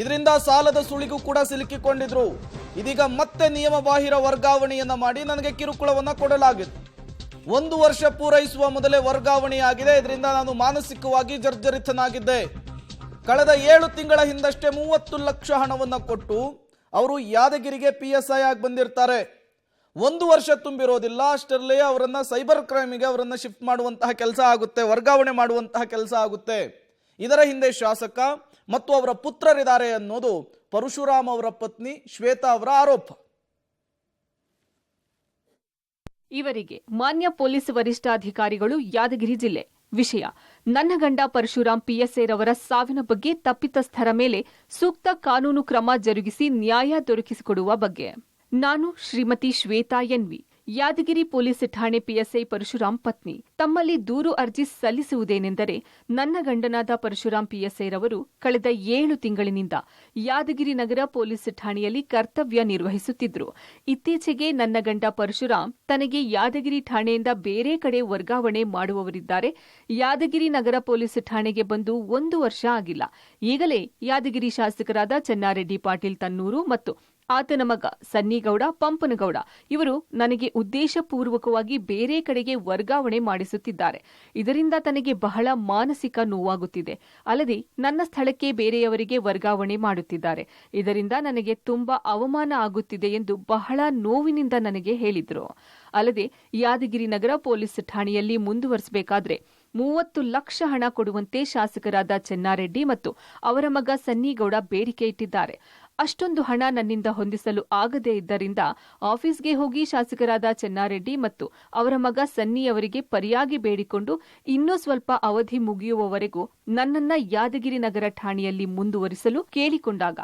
ಇದರಿಂದ ಸಾಲದ ಸುಳಿಗೂ ಕೂಡ ಸಿಲುಕಿಕೊಂಡಿದ್ರು. ಇದೀಗ ಮತ್ತೆ ನಿಯಮ ಬಾಹಿರ ವರ್ಗಾವಣೆಯನ್ನ ಮಾಡಿ ನನಗೆ ಕಿರುಕುಳವನ್ನ ಕೊಡಲಾಗಿದೆ. 1 ವರ್ಷ ಪೂರೈಸುವ ಮೊದಲೇ ವರ್ಗಾವಣೆಯಾಗಿದೆ. ಇದರಿಂದ ನಾನು ಮಾನಸಿಕವಾಗಿ ಜರ್ಜರಿತನಾಗಿದ್ದೆ. ಕಳೆದ 7 ತಿಂಗಳ ಹಿಂದಷ್ಟೇ 30 ಲಕ್ಷ ಹಣವನ್ನ ಕೊಟ್ಟು ಅವರು ಯಾದಗಿರಿಗೆ PSI ಆಗಿ ಬಂದಿರ್ತಾರೆ. 1 ವರ್ಷ ತುಂಬಿರೋದಿಲ್ಲ, ಅಷ್ಟರಲ್ಲೇ ಅವರನ್ನ ಸೈಬರ್ ಕ್ರೈಮಿಗೆ ಅವರನ್ನ ಶಿಫ್ಟ್ ಮಾಡುವಂತಹ ಕೆಲಸ ಆಗುತ್ತೆ, ವರ್ಗಾವಣೆ ಮಾಡುವಂತಹ ಕೆಲಸ ಆಗುತ್ತೆ. ಇದರ ಹಿಂದೆ ಶಾಸಕ ಮತ್ತು ಅವರ ಪುತ್ರರಿದ್ದಾರೆ ಅನ್ನೋದು ಪರಶುರಾಮ್ ಅವರ ಪತ್ನಿ ಶ್ವೇತಾ ಅವರ ಆರೋಪ. ಇವರಿಗೆ ಮಾನ್ಯ ಪೊಲೀಸ್ ವರಿಷ್ಠಾಧಿಕಾರಿಗಳು ಯಾದಗಿರಿ ಜಿಲ್ಲೆ ವಿಷಯ ನನ್ನ ಗಂಡ ಪರಶುರಾಮ್ PSI ರವರ ಸಾವಿನ ಬಗ್ಗೆ ತಪ್ಪಿತಸ್ಥರ ಮೇಲೆ ಸೂಕ್ತ ಕಾನೂನು ಕ್ರಮ ಜರುಗಿಸಿ ನ್ಯಾಯ ದೊರಕಿಸಿಕೊಡುವ ಬಗ್ಗೆ. ನಾನು ಶ್ರೀಮತಿ ಶ್ವೇತಾ ಎನ್ವಿ, ಯಾದಗಿರಿ ಪೊಲೀಸ್ ಠಾಣೆ PSI ಪರಶುರಾಮ್ ಪತ್ನಿ. ತಮ್ಮಲ್ಲಿ ದೂರು ಅರ್ಜಿ ಸಲ್ಲಿಸುವುದೇನೆಂದರೆ, ನನ್ನ ಗಂಡನಾದ ಪರಶುರಾಮ್ PSI ರವರು ಕಳೆದ 7 ತಿಂಗಳಿನಿಂದ ಯಾದಗಿರಿ ನಗರ ಪೊಲೀಸ್ ಠಾಣೆಯಲ್ಲಿ ಕರ್ತವ್ಯ ನಿರ್ವಹಿಸುತ್ತಿದ್ದರು. ಇತ್ತೀಚೆಗೆ ನನ್ನ ಗಂಡ ಪರಶುರಾಮ್ ತನಗೆ ಯಾದಗಿರಿ ಠಾಣೆಯಿಂದ ಬೇರೆ ಕಡೆ ವರ್ಗಾವಣೆ ಮಾಡುವವರಿದ್ದಾರೆ. ಯಾದಗಿರಿ ನಗರ ಪೊಲೀಸ್ ಠಾಣೆಗೆ ಬಂದು 1 ವರ್ಷ ಆಗಿಲ್ಲ. ಈಗಲೇ ಯಾದಗಿರಿ ಶಾಸಕರಾದ ಚೆನ್ನಾರೆಡ್ಡಿ ಪಾಟೀಲ್ ತನ್ನೂರು ಮತ್ತು ಆತನ ಮಗ ಸನ್ನಿಗೌಡ ಪಂಪನಗೌಡ ಇವರು ನನಗೆ ಉದ್ದೇಶಪೂರ್ವಕವಾಗಿ ಬೇರೆ ಕಡೆಗೆ ವರ್ಗಾವಣೆ ಮಾಡಿಸುತ್ತಿದ್ದಾರೆ. ಇದರಿಂದ ತನಗೆ ಬಹಳ ಮಾನಸಿಕ ನೋವಾಗುತ್ತಿದೆ. ಅಲ್ಲದೆ ನನ್ನ ಸ್ಥಳಕ್ಕೆ ಬೇರೆಯವರಿಗೆ ವರ್ಗಾವಣೆ ಮಾಡುತ್ತಿದ್ದಾರೆ. ಇದರಿಂದ ನನಗೆ ತುಂಬಾ ಅವಮಾನ ಆಗುತ್ತಿದೆ ಎಂದು ಬಹಳ ನೋವಿನಿಂದ ನನಗೆ ಹೇಳಿದರು. ಅಲ್ಲದೆ ಯಾದಗಿರಿ ನಗರ ಪೊಲೀಸ್ ಠಾಣೆಯಲ್ಲಿ ಮುಂದುವರಿಸಬೇಕಾದ್ರೆ 30 ಲಕ್ಷ ಹಣ ಕೊಡುವಂತೆ ಶಾಸಕರಾದ ಚೆನ್ನಾರೆಡ್ಡಿ ಮತ್ತು ಅವರ ಮಗ ಸನ್ನಿಗೌಡ ಬೇಡಿಕೆ ಇಟ್ಟಿದ್ದಾರೆ. ಅಷ್ಟೊಂದು ಹಣ ನನ್ನಿಂದ ಹೊಂದಿಸಲು ಆಗದೇ ಇದ್ದರಿಂದ ಆಫೀಸ್ಗೆ ಹೋಗಿ ಶಾಸಕರಾದ ಚೆನ್ನಾರೆಡ್ಡಿ ಮತ್ತು ಅವರ ಮಗ ಸನ್ನಿಯವರಿಗೆ ಪರಿಯಾಗಿ ಬೇಡಿಕೊಂಡು ಇನ್ನೂ ಸ್ವಲ್ಪ ಅವಧಿ ಮುಗಿಯುವವರೆಗೂ ನನ್ನನ್ನ ಯಾದಗಿರಿ ನಗರ ಠಾಣೆಯಲ್ಲಿ ಮುಂದುವರಿಸಲು ಕೇಳಿಕೊಂಡಾಗ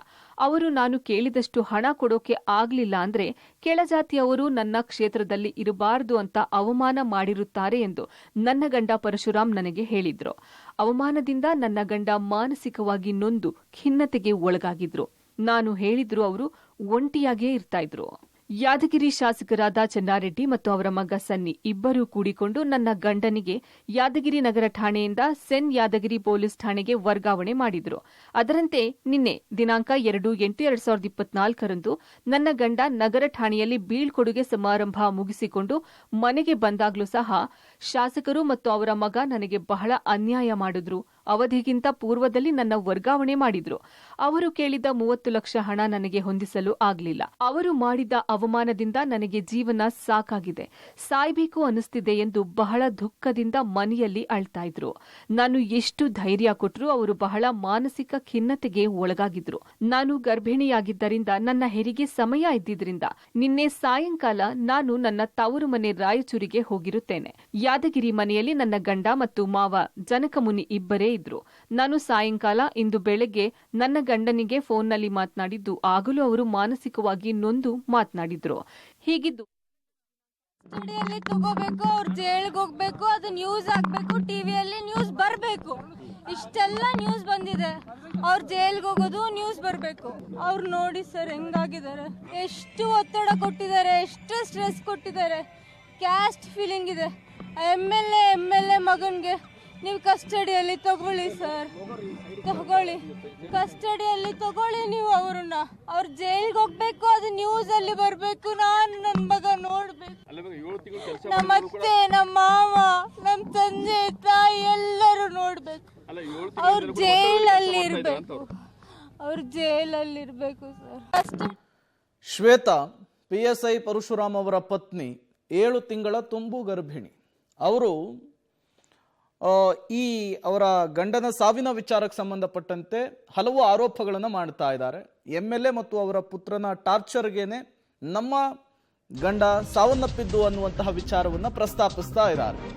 ಅವರು ನಾನು ಕೇಳಿದಷ್ಟು ಹಣ ಕೊಡೋಕೆ ಆಗ್ಲಿಲ್ಲ ಅಂದ್ರೆ ಕೆಳಜಾತಿಯವರು ನನ್ನ ಕ್ಷೇತ್ರದಲ್ಲಿ ಇರಬಾರದು ಅಂತ ಅವಮಾನ ಮಾಡಿರುತ್ತಾರೆ ಎಂದು ನನ್ನ ಗಂಡ ಪರಶುರಾಮ್ ನನಗೆ ಹೇಳಿದ್ರು. ಅವಮಾನದಿಂದ ನನ್ನ ಗಂಡ ಮಾನಸಿಕವಾಗಿ ನೊಂದು ಖಿನ್ನತೆಗೆ ಒಳಗಾಗಿದ್ರು. ನಾನು ಹೇಳಿದ್ರು ಅವರು ಒಂಟಿಯಾಗೇ ಇರ್ತಾ ಇದ್ರು. ಯಾದಗಿರಿ ಶಾಸಕರಾದ ಚೆನ್ನಾರೆಡ್ಡಿ ಮತ್ತು ಅವರ ಮಗ ಸನ್ನಿ ಇಬ್ಬರೂ ಕೂಡಿಕೊಂಡು ನನ್ನ ಗಂಡನಿಗೆ ಯಾದಗಿರಿ ನಗರ ಠಾಣೆಯಿಂದ ಸೆನ್ ಯಾದಗಿರಿ ಪೊಲೀಸ್ ಠಾಣೆಗೆ ವರ್ಗಾವಣೆ ಮಾಡಿದ್ರು. ಅದರಂತೆ ನಿನ್ನೆ ದಿನಾಂಕ 2/8/2024ರಂದು ನನ್ನ ಗಂಡ ನಗರ ಠಾಣೆಯಲ್ಲಿ ಬೀಳ್ಕೊಡುಗೆ ಸಮಾರಂಭ ಮುಗಿಸಿಕೊಂಡು ಮನೆಗೆ ಬಂದಾಗ್ಲೂ ಸಹ ಶಾಸಕರು ಮತ್ತು ಅವರ ಮಗ ನನಗೆ ಬಹಳ ಅನ್ಯಾಯ ಮಾಡಿದ್ರು. ಅವಧಿಗಿಂತ ಪೂರ್ವದಲ್ಲಿ ನನ್ನ ವರ್ಗಾವಣೆ ಮಾಡಿದ್ರು. ಅವರು ಕೇಳಿದ 30 ಲಕ್ಷ ಹಣ ನನಗೆ ಹೊಂದಿಸಲು ಆಗಲಿಲ್ಲ. ಅವರು ಮಾಡಿದ ಅವಮಾನದಿಂದ ನನಗೆ ಜೀವನ ಸಾಕಾಗಿದೆ, ಸಾಯ್ಬೇಕು ಅನಿಸ್ತಿದೆ ಎಂದು ಬಹಳ ದುಃಖದಿಂದ ಮನೆಯಲ್ಲಿ ಅಳ್ತಾ ಇದ್ರು. ನಾನು ಎಷ್ಟು ಧೈರ್ಯ ಕೊಟ್ಟರೂ ಅವರು ಬಹಳ ಮಾನಸಿಕ ಖಿನ್ನತೆಗೆ ಒಳಗಾಗಿದ್ರು. ನಾನು ಗರ್ಭಿಣಿಯಾಗಿದ್ದರಿಂದ ನನ್ನ ಹೆರಿಗೆ ಸಮಯ ಇದ್ದಿದ್ರಿಂದ ನಿನ್ನೆ ಸಾಯಂಕಾಲ ನಾನು ನನ್ನ ತವರು ಮನೆ ರಾಯಚೂರಿಗೆ ಹೋಗಿರುತ್ತೇನೆ. ಯಾದಗಿರಿ ಮನೆಯಲ್ಲಿ ನನ್ನ ಗಂಡ ಮತ್ತು ಮಾವ ಜನಕಮುನಿ ಇಬ್ಬರೇ ಇದ್ರು. ನಾನು ಸಾಯಂಕಾಲ ಇಂದು ಬೆಳಗ್ಗೆ ನನ್ನ ಗಂಡನಿಗೆ ಫೋನ್ನಲ್ಲಿ ಮಾತನಾಡಿದ್ದು, ಆಗಲೂ ಅವರು ಮಾನಸಿಕವಾಗಿ ನೊಂದು ಮಾತನಾಡಿದ್ರು. ಹೀಗಿದ್ದು ಸ್ಟುಡಿಯೋಲಿ ತಗೋಬೇಕು, ಅವ್ರು ಜೈಲ್ಗೆ ಹೋಗ್ಬೇಕು, ಅದು ನ್ಯೂಸ್ ಆಗ್ಬೇಕು, ಟಿವಿಯಲ್ಲಿ ನ್ಯೂಸ್ ಬರಬೇಕು. ಇಷ್ಟೆಲ್ಲ ನ್ಯೂಸ್ ಬಂದಿದೆ. ಅವ್ರು ಜೈಲ್ಗೆ ಹೋಗೋದು ನ್ಯೂಸ್ ಬರಬೇಕು. ಅವ್ರು ನೋಡಿ ಸರ್ ಹೆಂಗಾಗಿದ್ದಾರೆ, ಎಷ್ಟು ಒತ್ತಡ ಕೊಟ್ಟಿದ್ದಾರೆ, ಎಷ್ಟು ಸ್ಟ್ರೆಸ್ ಕೊಟ್ಟಿದ್ದಾರೆ. ಕ್ಯಾಸ್ಟ್ ಫೀಲಿಂಗ್ ಇದೆ. MLA ಮಗನ್ಗೆ ನೀವು ಕಸ್ಟಡಿಯಲ್ಲಿ ತಗೊಳ್ಳಿ ಸರ್, ತಗೊಳ್ಳಿ, ಕಸ್ಟಡಿಯಲ್ಲಿ ತಗೊಳ್ಳಿ ನೀವು ಅವ್ರನ್ನ. ಅವ್ರು ಜೈಲ್ಗೆ ಹೋಗ್ಬೇಕು, ಅದು ನ್ಯೂಸ್ ಅಲ್ಲಿ ಬರ್ಬೇಕು. ನಾನು ನನ್ನ ಮಗ ನೋಡ್ಬೇಕು. ನಮ್ಮ ಅತ್ತೆ, ನಮ್ಮ ಮಾವ, ನಮ್ಮ ತಂದೆ ತಾಯಿ ಎಲ್ಲರೂ ನೋಡ್ಬೇಕು. ಅವ್ರು ಜೈಲಲ್ಲಿ ಇರ್ಬೇಕು, ಅವ್ರು ಜೈಲಲ್ಲಿ ಇರ್ಬೇಕು ಸರ್. ಶ್ವೇತಾ PSI ಪರಶುರಾಮ್ ಅವರ ಪತ್ನಿ 7 ತಿಂಗಳ ತುಂಬು ಗರ್ಭಿಣಿ. ಅವರು ಈ ಅವರ ಗಂಡನ ಸಾವಿನ ವಿಚಾರಕ್ಕೆ ಸಂಬಂಧಪಟ್ಟಂತೆ ಹಲವು ಆರೋಪಗಳನ್ನು ಮಾಡ್ತಾ ಇದ್ದಾರೆ. MLA ಮತ್ತು ಅವರ ಪುತ್ರನ ಟಾರ್ಚರ್ಗೇನೆ ನಮ್ಮ ಗಂಡ ಸಾವನ್ನಪ್ಪಿದ್ದು ಅನ್ನುವಂತಹ ವಿಚಾರವನ್ನು ಪ್ರಸ್ತಾಪಿಸ್ತಾ ಇದ್ದಾರೆ.